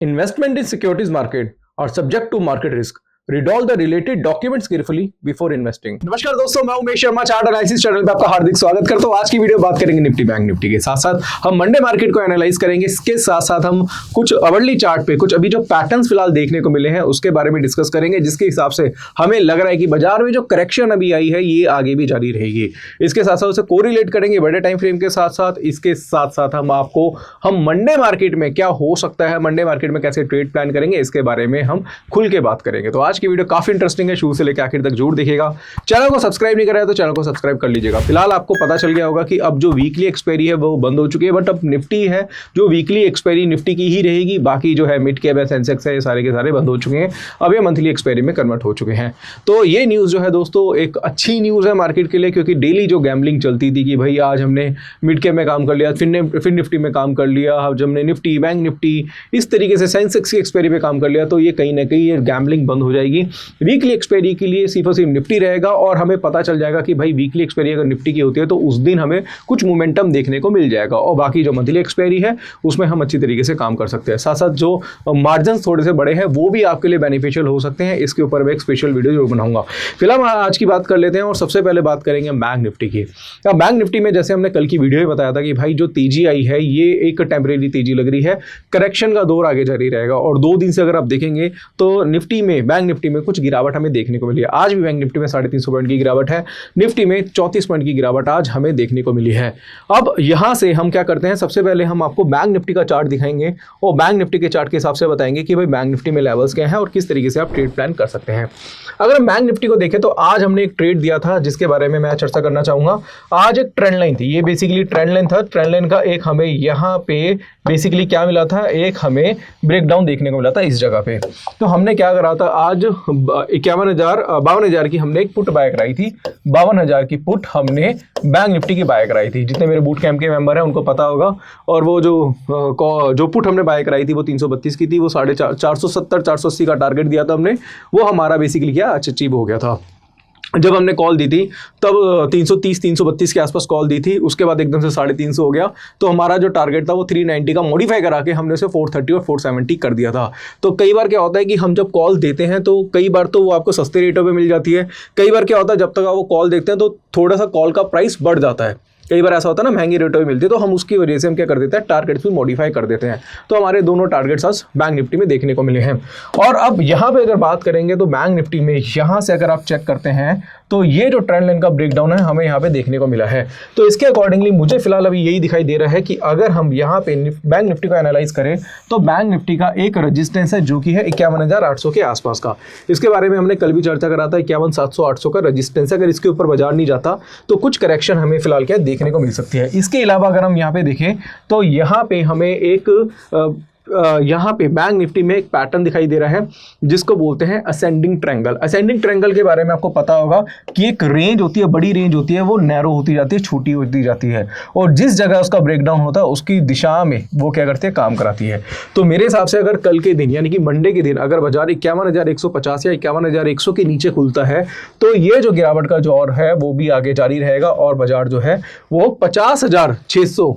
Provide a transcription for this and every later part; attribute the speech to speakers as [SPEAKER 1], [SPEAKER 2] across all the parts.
[SPEAKER 1] Investment in securities market are subject to market risk. Read all the related documents carefully before investing. नमस्कार दोस्तों, मैं Umesh Sharma, chart analysis channel पे आपका हार्दिक स्वागत करता हूं। आज की वीडियो बात करेंगे निफ्टी बैंक निफ्टी के साथ साथ हम मंडे मार्केट को एनालाइज करेंगे। इसके साथ साथ हम कुछ अवर्ली चार्ट पे कुछ अभी जो पैटर्न्स फिलहाल देखने को मिले हैं उसके बारे में डिस्कस करेंगे, जिसके हिसाब से हमें लग रहा है कि बाजार में जो करेक्शन अभी आई है ये आगे भी जारी रहेगी। इसके साथ साथ उसे कोरिलेट करेंगे बड़े टाइम फ्रेम के साथ साथ। इसके साथ साथ हम मंडे मार्केट में क्या हो सकता है, मंडे मार्केट में कैसे ट्रेड प्लान करेंगे, इसके बारे में हम खुल के बात करेंगे। तो आज की वीडियो काफी इंटरेस्टिंग है, शुरू से लेकर आखिर तक जरूर देखिएगा। चैनल को सब्सक्राइब नहीं करा है तो चैनल को सब्सक्राइब कर लीजिएगा। फिलहाल आपको पता चल गया होगा कि अब जो वीकली एक्सपायरी है वो बंद हो चुकी है, बट अब निफ्टी है जो वीकली एक्सपायरी निफ्टी की ही रहेगी। बाकी जो है मिड कैप है, सेंसेक्स है, ये सारे के सारे बंद हो चुके हैं। अब ये मंथली एक्सपायरी में कन्वर्ट हो चुके हैं। तो ये न्यूज़ जो है दोस्तों एक अच्छी न्यूज़ है मार्केट के लिए, क्योंकि डेली जो गैम्बलिंग चलती थी कि भाई आज हमने मिड कैप में काम कर लिया, फिर निफ्टी में काम कर लिया, अब हमने निफ्टी बैंक निफ्टी इस तरीके से सेंसेक्स की एक्सपायरी पे काम कर लिया, तो ये कहीं ना कहीं ये गैम्बलिंग बंद हो जाएगी। वीकली एक्सपायरी के लिए सिर्फ और सिर्फ निफ्टी रहेगा और हमें पता चल जाएगा कि भाई वीकली एक्सपायरी अगर निफ्टी की होती है तो उस दिन हमें कुछ मोमेंटम देखने को मिल जाएगा, और बाकी जो मंथली एक्सपायरी है उसमें हम अच्छी तरीके से काम कर सकते हैं। साथ साथ जो मार्जिन थोड़े से बड़े हैं वो भी आपके लिए बेनिफिशियल हो सकते हैं। इसके ऊपर मैं एक स्पेशल वीडियो जरूर बनाऊंगा। फिलहाल आज की बात कर लेते हैं और सबसे पहले बात करेंगे बैंक निफ्टी की। अब बैंक निफ्टी में जैसे हमने कल की वीडियो में बताया था कि भाई जो तेजी आई है ये एक टेम्परेरी तेजी लग रही है, करेक्शन का दौर आगे जारी रहेगा। और 2 दिन से अगर आप देखेंगे तो निफ्टी में, बैंक निफ्टी में कुछ गिरावट हमें देखने को मिली है। आज भी बैंक निफ्टी में 350 पॉइंट की गिरावट है, निफ्टी में 34 पॉइंट की गिरावट आज हमें देखने को मिली है। अब यहां से हम क्या करते हैं, सबसे पहले हम आपको बैंक निफ्टी का चार्ट दिखाएंगे और बैंक निफ्टी के चार्ट के हिसाब से बताएंगे कि भाई बैंक निफ्टी में लेवल्स क्या हैं और किस तरीके से आप ट्रेड प्लान कर सकते हैं। अगर हम बैंक निफ्टी को देखें तो आज हमने एक ट्रेड दिया था जिसके बारे में मैं चर्चा करना चाहूंगा। आज एक ट्रेंड लाइन थी, ये बेसिकली ट्रेंड लाइन था। ट्रेंड लाइन का एक हमें यहाँ पे बेसिकली क्या मिला था, एक हमें ब्रेकडाउन देखने को मिला था इस जगह पे। तो हमने क्या करा था, आज 52,000 की हमने एक पुट बाय कराई थी। 52,000 की पुट हमने बैंक निफ्टी की बाय कराई थी। जितने मेरे बूट कैंप के मेंबर हैं उनको पता होगा। और वो जो पुट हमने बाय कराई थी वो 332 की थी, वो 470-480 का टारगेट दिया था हमने, वो हमारा बेसिकली क्या अचीव हो गया था। जब हमने कॉल दी थी तब 330-332 के आसपास कॉल दी थी, उसके बाद एकदम से 350 हो गया। तो हमारा जो टारगेट था वो 390 का मॉडिफाई करा के हमने उसे 430 और 470 कर दिया था। तो कई बार क्या होता है कि हम जब कॉल देते हैं तो कई बार तो वो आपको सस्ते रेटों पे मिल जाती है, कई बार क्या होता है जब तक आप वो कॉल देखते हैं तो थोड़ा सा कॉल का प्राइस बढ़ जाता है। कई बार ऐसा होता है ना, महंगी रेटों में मिलती है, तो हम उसकी वजह से हम क्या कर देते हैं, टारगेट्स भी मॉडिफाई कर देते हैं। तो हमारे दोनों टारगेट्स आज बैंक निफ्टी में देखने को मिले हैं। और अब यहाँ पे अगर बात करेंगे तो बैंक निफ्टी में यहाँ से अगर आप चेक करते हैं तो ये जो ट्रेंड लाइन का ब्रेकडाउन है हमें यहाँ पे देखने को मिला है। तो इसके अकॉर्डिंगली मुझे फिलहाल अभी यही दिखाई दे रहा है कि अगर हम यहाँ पे बैंक निफ्टी को एनालाइज करें तो बैंक निफ्टी का एक रेजिस्टेंस है जो कि है 51,800 के आसपास का। इसके बारे में हमने कल भी चर्चा करा था, 51,700-800 का रेजिस्टेंस है। अगर इसके ऊपर बाजार नहीं जाता तो कुछ करेक्शन हमें फिलहाल क्या देखने को मिल सकती है। इसके अलावा अगर हम यहाँ पे देखें तो यहाँ पे हमें यहाँ पे बैंक निफ्टी में एक पैटर्न दिखाई दे रहा है जिसको बोलते हैं असेंडिंग ट्रायंगल। असेंडिंग ट्रायंगल के बारे में आपको पता होगा कि एक रेंज होती है, बड़ी रेंज होती है, वो नैरो होती जाती है, छोटी होती जाती है, और जिस जगह उसका ब्रेकडाउन होता है उसकी दिशा में वो क्या करती है, काम कराती है। तो मेरे हिसाब से अगर कल के दिन यानी कि मंडे के दिन अगर बाजार 51,150 या 51,100 के नीचे खुलता है तो ये जो गिरावट का दौर है वो भी आगे जारी रहेगा और बाजार जो है वो 50,600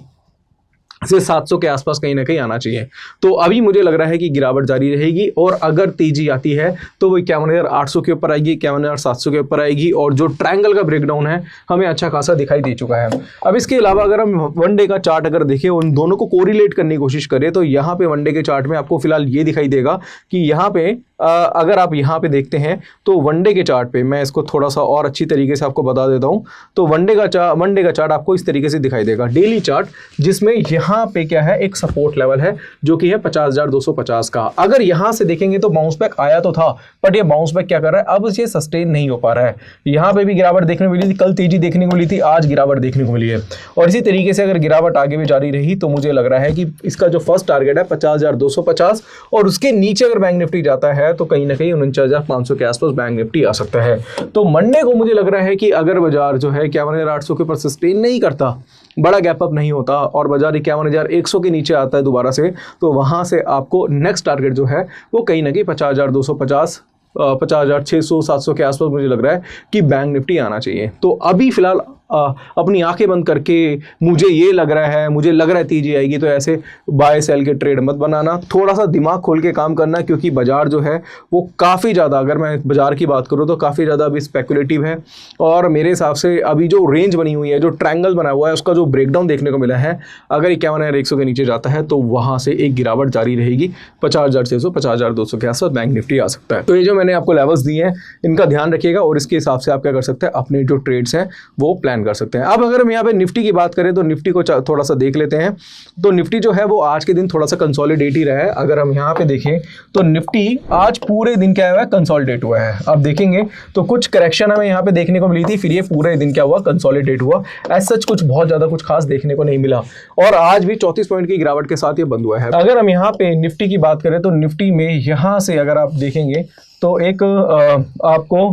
[SPEAKER 1] से 700 के आसपास कहीं ना कहीं आना चाहिए। तो अभी मुझे लग रहा है कि गिरावट जारी रहेगी और अगर तेजी आती है तो वो 51,800 के ऊपर आएगी, 51,700 के ऊपर आएगी, और जो ट्रायंगल का ब्रेकडाउन है हमें अच्छा खासा दिखाई दे चुका है। अब इसके अलावा अगर हम वन डे का चार्ट अगर देखें, उन दोनों को कोरिलेट करने की कोशिश करें तो यहाँ पे वन डे के चार्ट में आपको फिलहाल ये दिखाई देगा कि यहाँ पे अगर आप यहाँ पे देखते हैं तो वनडे के चार्ट पे मैं इसको थोड़ा सा और अच्छी तरीके से आपको बता देता हूँ। तो वनडे का चार्ट आपको इस तरीके से दिखाई देगा, डेली चार्ट, जिसमें यहाँ पे क्या है, एक सपोर्ट लेवल है जो कि है 50,250 का। अगर यहाँ से देखेंगे तो बाउंस बैक आया तो था, बट ये बाउंस बैक क्या कर रहा है, अब ये सस्टेन नहीं हो पा रहा है। यहाँ पे भी गिरावट देखने को मिली थी, कल तेजी देखने को मिली थी, आज गिरावट देखने को मिली है। और इसी तरीके से अगर गिरावट आगे भी जारी रही तो मुझे लग रहा है कि इसका जो फर्स्ट टारगेट है 50,250 और उसके नीचे अगर बैंक निफ्टी जाता है तो कहीं ना कहीं 49,500 के आसपास बैंक निफ्टी आ सकता है। तो मंडे को मुझे लग रहा है कि अगर बाजार जो है 51,800 के ऊपर सस्टेन नहीं करता, बड़ा गैप अप नहीं होता और बाजार 51,100 के नीचे आता है दोबारा से, तो वहां से आपको नेक्स्ट टारगेट जो है वो कहीं ना कहीं 50,250 50,600 700 के आसपास मुझे लग रहा है कि बैंक निफ्टी आना चाहिए। तो अभी फिलहाल अपनी आंखें बंद करके मुझे ये लग रहा है, मुझे लग रहा है तेजी आएगी, तो ऐसे बाय सेल के ट्रेड मत बनाना। थोड़ा सा दिमाग खोल के काम करना, क्योंकि बाजार जो है वो काफ़ी ज़्यादा, अगर मैं बाजार की बात करूँ तो काफ़ी ज़्यादा अभी स्पेकुलेटिव है। और मेरे हिसाब से अभी जो रेंज बनी हुई है, जो ट्रायंगल बना हुआ है, उसका जो ब्रेकडाउन देखने को मिला है, अगर 51,100 के नीचे जाता है तो वहाँ से एक गिरावट जारी रहेगी। 50,600 50,200 के आसपास बैंक निफ्टी आ सकता है। तो ये जो मैंने आपको लेवल्स दिए हैं, इनका ध्यान रखिएगा और इसके हिसाब से आप क्या कर सकते हैं, अपने जो ट्रेड्स हैं वो प्लान कर सकते हैं। अब अगर हम यहाँ पे निफ्टी की बात करें तो निफ्टी को थोड़ा सा देख लेते हैं। तो निफ्टी जो है वो आज के दिन थोड़ा सा कंसोलिडेट ही रहा है। अगर हम यहाँ पे देखें तो निफ्टी आज पूरे दिन क्या हुआ है, कंसोलिडेट हुआ है। अब देखेंगे तो कुछ करेक्शन हमें यहाँ पे देखने को मिली थी, फिर ये पूरे दिन क्या हुआ, कंसोलिडेट हुआ। एज सच कुछ बहुत ज्यादा कुछ खास देखने को नहीं मिला और आज भी 34 पॉइंट की गिरावट के साथ ये बंद हुआ है। अगर हम यहाँ पे निफ्टी की बात करें तो निफ्टी में यहाँ से अगर आप देखेंगे तो एक आपको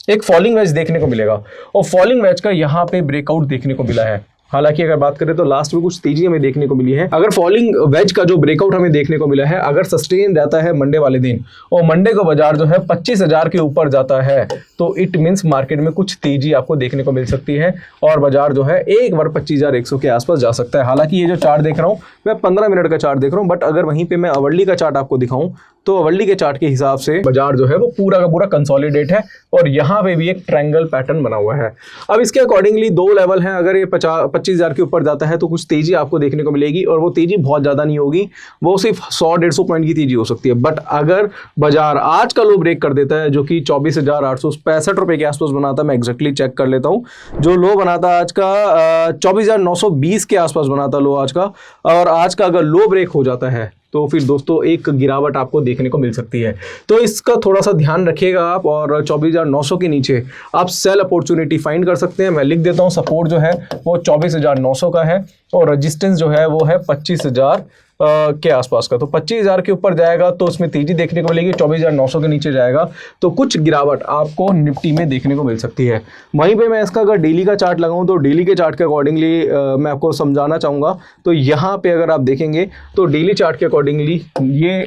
[SPEAKER 1] एक फॉलिंग वेज देखने को मिलेगा और फॉलिंग वेज का यहाँ पे ब्रेकआउट देखने को मिला है। हालांकि अगर बात करें तो लास्ट में कुछ तेजी हमें देखने को मिली है। अगर फॉलिंग वेज का जो ब्रेकआउट हमें देखने को मिला है, अगर सस्टेन रहता है मंडे वाले दिन और मंडे को बाजार जो है 25,000 के ऊपर जाता है तो इट मींस मार्केट में कुछ तेजी आपको देखने को मिल सकती है और बाजार जो है एक बार 25,100 के आसपास जा सकता है। हालांकि ये जो चार्ट देख रहा हूँ मैं 15 मिनट का चार्ट देख रहा हूँ, बट अगर वहीं पे मैं अवर्ली का चार्ट आपको दिखाऊं तो अवर्ली के चार्ट के हिसाब से बाजार जो है वो पूरा का पूरा कंसोलिडेट है और यहाँ पे भी एक ट्रायंगल पैटर्न बना हुआ है। अब इसके अकॉर्डिंगली दो लेवल हैं। अगर ये 25,000 के ऊपर जाता है तो कुछ तेजी आपको देखने को मिलेगी और वो तेजी बहुत ज़्यादा नहीं होगी, वो सिर्फ 100-150 पॉइंट की तेजी हो सकती है। बट अगर बाजार आज का लो ब्रेक कर देता है जो कि 24,865 रुपये के आसपास बनाता है, मैं एक्जैक्टली चेक कर लेता हूँ, जो लो बनाता आज का 24,920 के आसपास बनाता लो आज का, और आज का अगर लो ब्रेक हो जाता है तो फिर दोस्तों एक गिरावट आपको देखने को मिल सकती है। तो इसका थोड़ा सा ध्यान रखिएगा आप, और 24,900 के नीचे आप सेल अपॉर्चुनिटी फाइंड कर सकते हैं। मैं लिख देता हूं, सपोर्ट जो है वो 24,900 का है और रेजिस्टेंस जो है वो है 25,000 के आसपास का। तो 25,000 के ऊपर जाएगा तो उसमें तेजी देखने को मिलेगी, 24,900 के नीचे जाएगा तो कुछ गिरावट आपको निफ्टी में देखने को मिल सकती है। वहीं पे मैं इसका अगर डेली का चार्ट लगाऊं तो डेली के चार्ट के अकॉर्डिंगली मैं आपको समझाना चाहूँगा। तो यहाँ पे अगर आप देखेंगे तो डेली चार्ट के अकॉर्डिंगली ये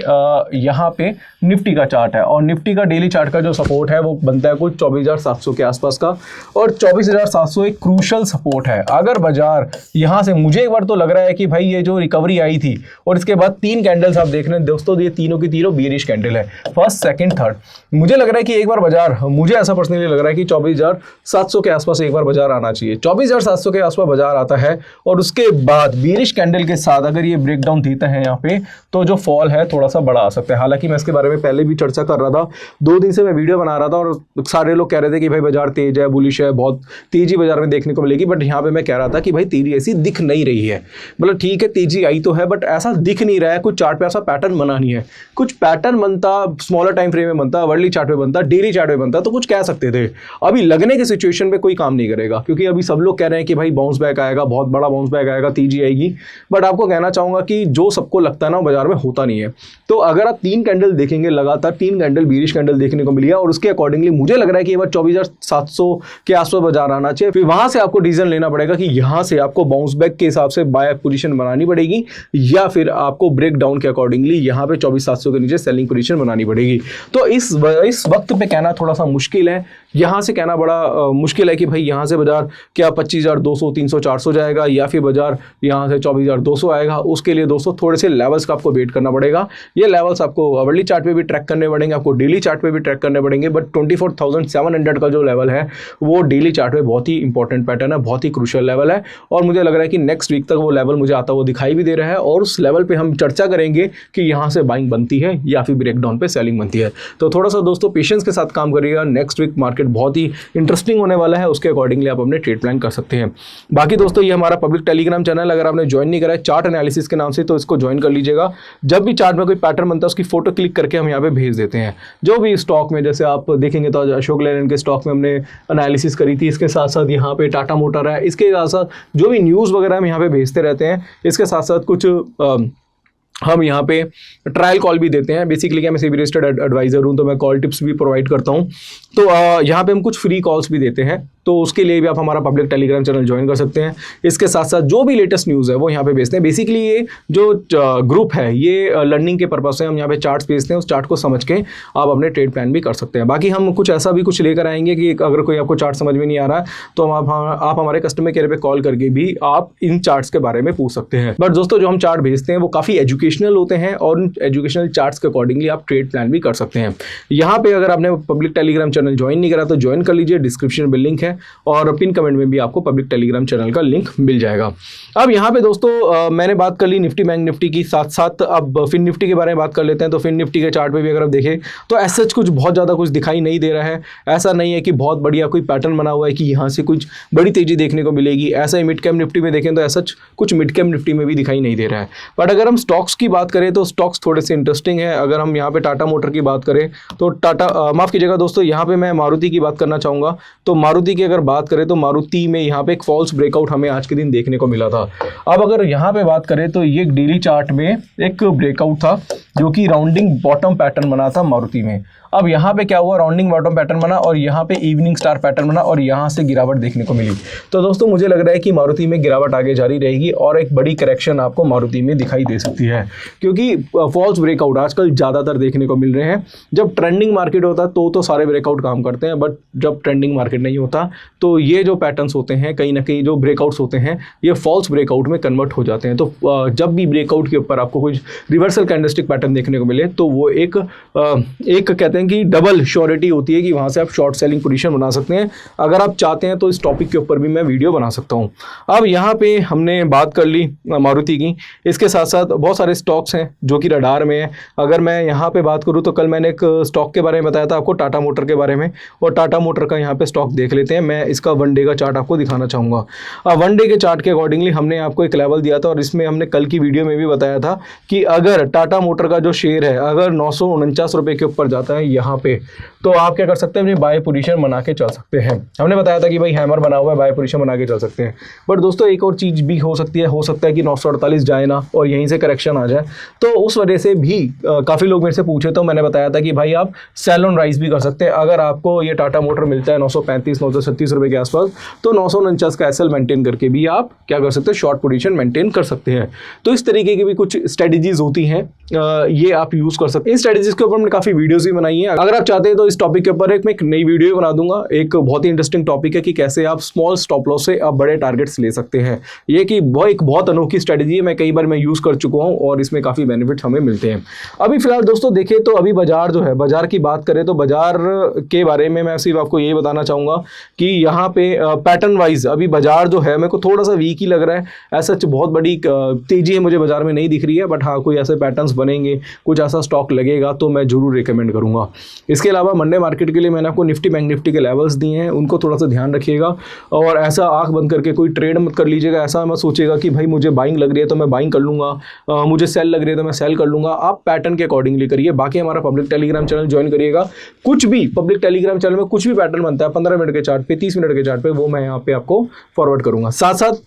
[SPEAKER 1] यहाँ पे निफ्टी का चार्ट है और निफ्टी का डेली चार्ट का जो सपोर्ट है वो बनता है कुछ 24,700 के आसपास का, और 24,700 एक क्रूशल सपोर्ट है। अगर बाजार यहाँ से, मुझे एक बार तो लग रहा है कि भाई ये जो रिकवरी आई थी और इसके बाद 3 कैंडल्स आप देख रहे हैं दोस्तों, ये तीनों की तीनों बेयरिश कैंडल है, फर्स्ट सेकंड थर्ड। मुझे लग रहा है कि एक बार बाजार, मुझे ऐसा पर्सनली लग रहा है कि 24,700 के आसपास एक बार बाजार आना चाहिए। 24,700 के आसपास बाजार आता है और उसके बाद बेयरिश कैंडल के साथ अगर ये ब्रेकडाउन देता है यहाँ पे तो जो फॉल है थोड़ा सा बड़ा आ सकता है। हालांकि मैं इसके बारे में पहले भी चर्चा कर रहा था, 2 दिन से मैं वीडियो बना रहा था और सारे लोग कह रहे थे कि भाई बाजार तेज है, बुलिश है, बहुत तेजी बाजार में देखने को मिलेगी। बट यहाँ पे मैं कह रहा था कि भाई तेजी ऐसी दिख नहीं रही है। मतलब ठीक है तेजी आई तो है बट ऐसा दिख नहीं रहा है, कुछ चार्ट पे ऐसा पैटर्न बना नहीं है। कुछ पैटर्न बनता, स्मॉलर टाइम फ्रेम में बनता, वर्ली चार्ट पे बनता, डेली चार्ट पे बनता तो कुछ कह सकते थे। अभी लगने की सिचुएशन पे कोई काम नहीं करेगा, क्योंकि अभी सब लोग कह रहे हैं कि भाई बाउंस बैक आएगा, बहुत बड़ा बाउंस बैक आएगा, तेजी आएगी। बट आपको कहना चाहूंगा कि जो सबको लगता है ना बाजार में होता नहीं है। तो अगर आप 3 कैंडल देखेंगे लगातार, 3 कैंडल बेयरिश कैंडल देखने को मिली है और उसके अकॉर्डिंगली मुझे लग रहा है कि ये बार 24,700 के आसपास बाजार आना चाहिए। फिर वहां से आपको डिसीजन लेना पड़ेगा कि यहां से आपको बाउंस बैक के हिसाब से बाय पोजीशन बनानी पड़ेगी या फिर आपको ब्रेक डाउन के अकॉर्डिंगली यहाँ पे 24,700 के नीचे सेलिंग पोजीशन बनानी पड़ेगी। तो इस वक्त पे कहना थोड़ा सा मुश्किल है, यहाँ से कहना बड़ा मुश्किल है कि भाई यहाँ से बाजार क्या 25,200 300 400 जाएगा या फिर बाजार यहाँ से 24,200 आएगा। उसके लिए दोस्तों थोड़े से लेवल्स का आपको वेट करना पड़ेगा। ये लेवल्स आपको अवर्ली चार्ट पे भी ट्रैक करने पड़ेंगे, आपको डेली चार्ट पे भी ट्रैक करने पड़ेंगे। बट 24,700 का जो लेवल है वो डेली चार्ट पे बहुत ही इंपॉर्टेंट पैटर्न है, बहुत ही क्रूशियल लेवल है और मुझे लग रहा है कि नेक्स्ट वीक तक वो लेवल मुझे आता हुआ दिखाई भी दे रहा है और उस लेवल पे हम चर्चा करेंगे कि यहाँ से बाइंग बनती है या फिर ब्रेकडाउन पे सेलिंग बनती है। तो थोड़ा सा दोस्तों पेशेंस के साथ काम करिएगा। नेक्स्ट वीक मार्केट बहुत ही इंटरेस्टिंग होने वाला है, उसके अकॉर्डिंगली आप अपने ट्रेड प्लान कर सकते हैं। बाकी दोस्तों ये हमारा पब्लिक टेलीग्राम चैनल, अगर आपने ज्वाइन नहीं करा है चार्ट एनालिसिस के नाम से तो इसको ज्वाइन कर लीजिएगा। जब भी चार्ट में कोई पैटर्न बनता है उसकी फोटो क्लिक करके हम यहाँ पे भेज देते हैं। जो भी स्टॉक में, जैसे आप देखेंगे तो अशोक लेलैंड के स्टॉक में हमने एनालिसिस करी थी, इसके साथ साथ यहाँ पे टाटा मोटर है, इसके साथ साथ जो भी न्यूज़ वगैरह हम यहाँ पे भेजते रहते हैं। इसके साथ साथ कुछ हम यहाँ पे ट्रायल कॉल भी देते हैं। बेसिकली क्या, मैं सेबी रजिस्टर्ड एडवाइजर हूँ, तो मैं कॉल टिप्स भी प्रोवाइड करता हूँ। तो यहाँ पे हम कुछ फ्री कॉल्स भी देते हैं, तो उसके लिए भी आप हमारा पब्लिक टेलीग्राम चैनल ज्वाइन कर सकते हैं। इसके साथ साथ जो भी लेटेस्ट न्यूज़ है वो यहाँ पे भेजते हैं। बेसिकली ये जो ग्रुप है ये लर्निंग के पर्पज से हम यहाँ पे चार्ट्स भेजते हैं, उस चार्ट को समझ के आप अपने ट्रेड प्लान भी कर सकते हैं। बाकी हम कुछ ऐसा भी कुछ लेकर आएंगे कि अगर कोई आपको चार्ट समझ में नहीं आ रहा है तो आप हमारे कस्टमर केयर पे कॉल करके भी आप इन चार्ट्स के बारे में पूछ सकते हैं। बट दोस्तों, जो हम चार्ट भेजते हैं वो काफ़ी एजुकेशनल होते हैं और उन एजुकेशनल चार्ट्स के अकॉर्डिंगली आप ट्रेड प्लान भी कर सकते हैं। यहाँ पे अगर आपने पब्लिक टेलीग्राम चैनल ज्वाइन नहीं करा तो ज्वाइन कर लीजिए, डिस्क्रिप्शन में लिंक है और पिन कमेंट में भी आपको पब्लिक टेलीग्राम चैनल का लिंक मिल जाएगा। अब यहाँ पे दोस्तों मैंने बात कर ली निफ्टी बैंक निफ्टी की, साथ साथ अब फिन निफ्टी के बारे में बात कर लेते हैं। तो फिन निफ्टी के चार्ट पे भी अगर आप देखें तो ऐसा कुछ बहुत ज़्यादा कुछ दिखाई नहीं दे रहा है। ऐसा नहीं है कि बहुत बढ़िया कोई पैटर्न बना हुआ है कि यहाँ से कुछ बड़ी तेजी देखने को मिलेगी। ऐसा ही मिड कैप निफ्टी में देखें तो ऐसा कुछ मिड कैप निफ्टी में भी दिखाई नहीं दे रहा है। बट अगर हम स्टॉक्स की बात करें तो स्टॉक्स थोड़े से इंटरेस्टिंग है। अगर हम यहाँ पे टाटा मोटर की बात करें तो टाटा माफ़ कीजिएगा दोस्तों, यहाँ पे मैं मारुति की बात करना चाहूँगा। तो मारुति की अगर बात करें तो मारुति में यहाँ पे एक फॉल्स ब्रेकआउट हमें आज के दिन देखने को मिला था। अब अगर यहाँ पे बात करें तो ये डेली चार्ट में एक ब्रेकआउट था जो कि राउंडिंग बॉटम पैटर्न बना था मारुति में। अब यहाँ पे क्या हुआ, राउंडिंग बॉटम पैटर्न बना और यहाँ पे इवनिंग स्टार पैटर्न बना और यहाँ से गिरावट देखने को मिली। तो दोस्तों मुझे लग रहा है कि मारुति में गिरावट आगे जारी रहेगी और एक बड़ी करेक्शन आपको मारुति में दिखाई दे सकती है, क्योंकि फॉल्स ब्रेकआउट आजकल ज़्यादातर देखने को मिल रहे हैं। जब ट्रेंडिंग मार्केट होता है तो सारे ब्रेकआउट काम करते हैं, बट जब ट्रेंडिंग मार्केट नहीं होता तो ये जो पैटर्न्स होते हैं कहीं ना कहीं जो ब्रेकआउट्स होते हैं ये फॉल्स ब्रेकआउट में कन्वर्ट हो जाते हैं। तो जब भी ब्रेकआउट के ऊपर आपको कुछ रिवर्सल कैंडलस्टिक पैटर्न देखने को मिले तो वो एक कहते हैं कि डबल श्योरिटी होती है कि वहाँ से आप शॉर्ट सेलिंग पोजीशन बना सकते हैं। अगर आप चाहते हैं तो इस टॉपिक के ऊपर भी मैं वीडियो बना सकता हूँ। अब यहाँ पे हमने बात कर ली मारुति की, इसके साथ साथ बहुत सारे स्टॉक्स हैं जो कि रडार में है। अगर मैं यहाँ पे बात करूँ तो कल मैंने एक स्टॉक के बारे में बताया था आपको, टाटा मोटर के बारे में, और टाटा मोटर का यहाँ पे स्टॉक देख लेते हैं। मैं इसका वन डे का चार्ट आपको दिखाना चाहूँगा। वन डे के चार्ट के अकॉर्डिंगली हमने आपको एक लेवल दिया था और इसमें हमने कल की वीडियो में भी बताया था कि अगर टाटा मोटर का जो शेयर है अगर 949 रुपये के ऊपर जाता है यहाँ पे, तो आप क्या कर सकते हैं, अपनी बाय पोजीशन बना के चल सकते हैं। हमने बताया था कि भाई हैमर बना हुआ है, बाय पोजीशन बना के चल सकते हैं। बट दोस्तों एक और चीज़ भी हो सकती है, हो सकता है कि 948 जाए ना और यहीं से करेक्शन आ जाए। तो उस वजह से भी काफ़ी लोग मेरे से पूछे तो मैंने बताया था कि भाई आप सेल ऑन राइज भी कर सकते हैं। अगर आपको ये टाटा मोटर मिलता है 935-936 रुपये के आसपास, तो 949 का एसएल मेंटेन करके भी आप क्या कर सकते हैं, शॉर्ट पोजीशन मेंटेन कर सकते हैं। तो इस तरीके की भी कुछ स्ट्रेटजीज होती हैं, ये आप यूज़ कर सकते हैं। इन स्ट्रेटजीज के ऊपर हमने काफ़ी वीडियोज़ भी बनाई हैं। अगर आप चाहते हैं तो इस टॉपिक के ऊपर मैं एक नई वीडियो बना दूंगा। एक बहुत ही इंटरेस्टिंग टॉपिक है कि कैसे आप स्मॉल स्टॉप लॉस से आप बड़े टारगेट्स ले सकते हैं। ये कि एक बहुत अनोखी स्ट्रेटजी है, मैं कई बार यूज़ कर चुका हूँ और इसमें काफ़ी बेनिफिट हमें मिलते हैं। अभी फिलहाल दोस्तों देखें तो अभी बाजार जो है, बाजार की बात करें तो बाजार के बारे में मैं सिर्फ आपको ये बताना चाहूँगा कि यहाँ पे पैटर्न वाइज अभी बाजार जो है मेरे को थोड़ा सा वीक ही लग रहा है। ऐसा बहुत बड़ी तेजी है मुझे बाजार में नहीं दिख रही है, बट हाँ कोई ऐसे पैटर्न्स बनेंगे, कुछ ऐसा स्टॉक लगेगा तो मैं जरूर रिकमेंड करूँगा। इसके अलावा मंडे मार्केट के लिए मैंने आपको निफ्टी बैंक निफ्टी के लेवल्स दिए हैं, उनको थोड़ा सा ध्यान रखिएगा और ऐसा आंख बंद करके कोई ट्रेड मत कर लीजिएगा। ऐसा मत सोचिएगा कि भाई मुझे बाइंग लग रही है तो मैं बाइंग कर लूँगा, मुझे सेल लग रही है तो मैं सेल कर लूँगा। आप पैटर्न के अकॉर्डिंगली करिए। बाकी हमारा पब्लिक टेलीग्राम चैनल ज्वाइन करिएगा। कुछ भी पब्लिक टेलीग्राम चैनल में कुछ भी पैटर्न बनता है 15 मिनट के चार्ट पे, 30 मिनट के चार्ट पे, वो मैं यहाँ पे आपको फॉरवर्ड करूँगा। साथ साथ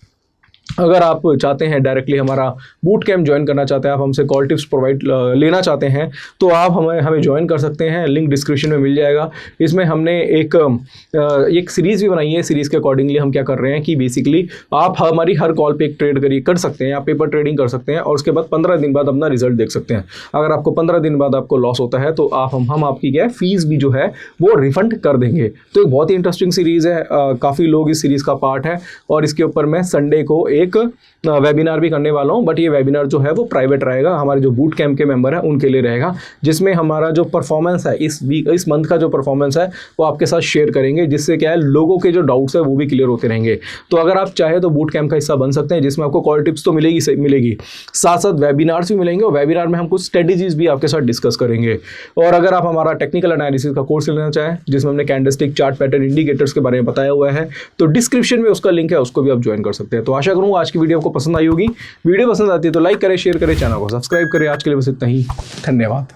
[SPEAKER 1] अगर आप चाहते हैं डायरेक्टली हमारा बूट कैंप ज्वाइन करना चाहते हैं, आप हमसे कॉल टिप्स प्रोवाइड लेना चाहते हैं तो आप हमें ज्वाइन कर सकते हैं। लिंक डिस्क्रिप्शन में मिल जाएगा। इसमें हमने एक सीरीज़ भी बनाई है। सीरीज़ के अकॉर्डिंगली हम क्या कर रहे हैं कि बेसिकली आप हमारी हर कॉल पे एक ट्रेड कर सकते हैं, आप पेपर ट्रेडिंग कर सकते हैं और उसके बाद 15 दिन बाद अपना रिजल्ट देख सकते हैं। अगर आपको 15 दिन बाद आपको लॉस होता है तो हम आपकी क्या है फीस भी जो है वो रिफंड कर देंगे। तो एक बहुत ही इंटरेस्टिंग सीरीज़ है, काफ़ी लोग इस सीरीज़ का पार्ट है और इसके ऊपर मैं संडे को एक वेबिनार भी करने वाला हूं। बट ये वेबिनार जो है वो प्राइवेट रहेगा, हमारे जो बूट कैंप के मेंबर हैं उनके लिए रहेगा, जिसमें हमारा जो परफॉर्मेंस है इस मंथ का जो परफॉर्मेंस है वो आपके साथ शेयर करेंगे, जिससे क्या है लोगों के जो डाउट्स है वो भी क्लियर होते रहेंगे। तो अगर आप चाहे तो बूट कैंप का हिस्सा बन सकते हैं, जिसमें आपको कॉल टिप्स तो मिलेगी, साथ साथ वेबिनार्स भी मिलेंगे और वेबिनार में हम कुछ स्ट्रेटजीज भी आपके साथ डिस्कस करेंगे। और अगर आप हमारा टेक्निकल एनालिसिस का कोर्स लेना चाहें, जिसमें हमने कैंडलस्टिक, चार्ट पैटर्न, इंडिकेटर्स के बारे में बताया हुआ है, तो डिस्क्रिप्शन में उसका लिंक है, उसको भी आप ज्वाइन कर सकते हैं। तो आशा करूँगा आज की वीडियो आपको पसंद आई होगी। वीडियो पसंद आती है तो लाइक करें, शेयर करें, चैनल को सब्सक्राइब करें। आज के लिए बस इतना ही, धन्यवाद।